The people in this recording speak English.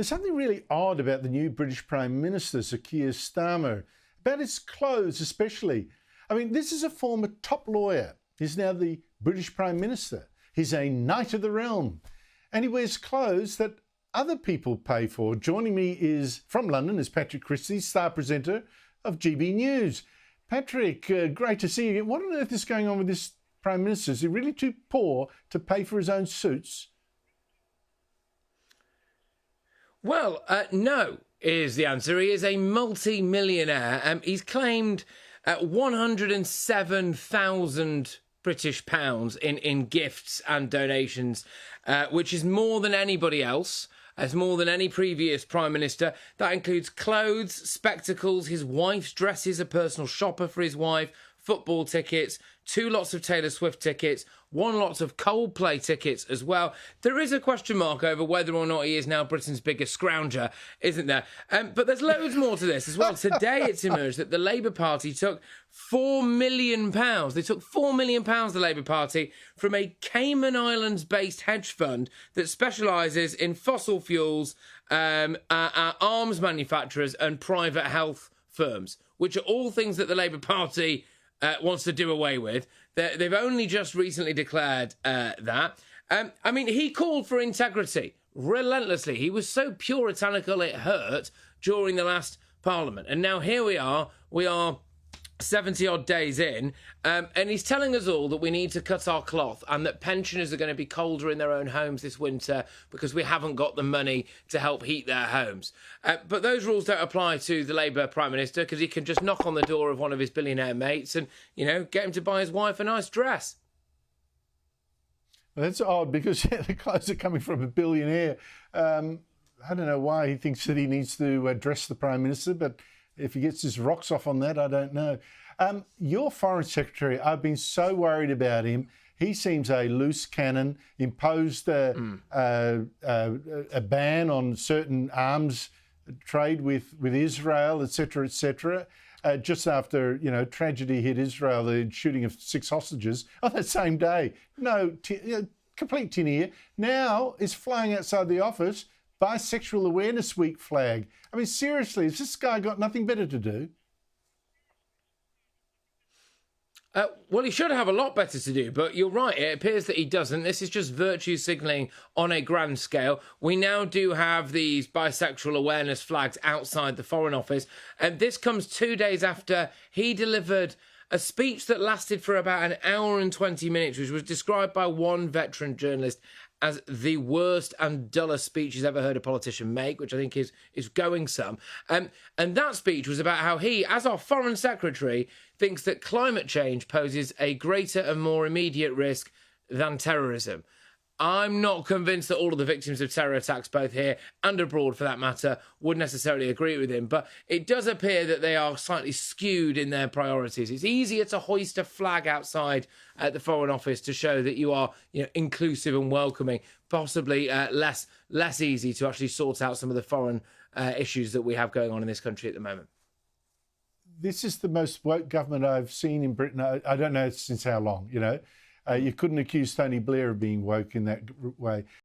There's something really odd about the new British Prime Minister, Sir Keir Starmer, about his clothes especially. I mean, this is a former top lawyer. He's now the British Prime Minister. He's a knight of the realm. And he wears clothes that other people pay for. Joining me is, from London, is Patrick Christys, star presenter of GB News. Patrick, great to see you. What on earth is going on with this Prime Minister? Is he really too poor to pay for his own suits? Well, no, is the answer. He is a multi-millionaire. He's claimed 107,000 British pounds in gifts and donations, which is more than anybody else. As more than any previous Prime Minister. That includes clothes, spectacles, his wife's dresses, a personal shopper for his wife, football tickets, 2 lots of Taylor Swift tickets, 1 lot of Coldplay tickets as well. There is a question mark over whether or not he is now Britain's biggest scrounger, isn't there? But there's loads more to this as well. Today it's emerged that the Labour Party took £4 million. They took £4 million, the Labour Party, from a Cayman Islands-based hedge fund that specialises in fossil fuels, arms manufacturers and private health firms, which are all things that the Labour Party wants to do away with. They've only just recently declared that. I mean, he called for integrity relentlessly. He was so puritanical it hurt during the last Parliament. And now here we are 70-odd days in, and he's telling us all that we need to cut our cloth and that pensioners are going to be colder in their own homes this winter because we haven't got the money to help heat their homes. But those rules don't apply to the Labour Prime Minister because he can just knock on the door of one of his billionaire mates and, you know, get him to buy his wife a nice dress. Well, that's odd because the clothes are coming from a billionaire. I don't know why he thinks that he needs to address the Prime Minister, but if he gets his rocks off on that, I don't know. Your Foreign Secretary, I've been so worried about him. He seems a loose cannon, imposed a ban on certain arms trade with Israel, etc., etc. Just after, you know, tragedy hit Israel, the shooting of 6 hostages on that same day. Complete tin ear. Now is flying outside the office. Bisexual Awareness Week flag. I mean, seriously, has this guy got nothing better to do? Well, he should have a lot better to do, but you're right, it appears that he doesn't. This is just virtue signalling on a grand scale. We now do have these bisexual awareness flags outside the Foreign Office, and this comes 2 days after he delivered a speech that lasted for about an hour and 20 minutes, which was described by one veteran journalist as the worst and dullest speech he's ever heard a politician make, which I think is going some. And that speech was about how he, as our Foreign Secretary, thinks that climate change poses a greater and more immediate risk than terrorism. I'm not convinced that all of the victims of terror attacks, both here and abroad for that matter, would necessarily agree with him. But it does appear that they are slightly skewed in their priorities. It's easier to hoist a flag outside at the Foreign Office to show that you are, you know, inclusive and welcoming, possibly less easy to actually sort out some of the foreign issues that we have going on in this country at the moment. This is the most woke government I've seen in Britain. I don't know since how long, you know. You couldn't accuse Tony Blair of being woke in that way.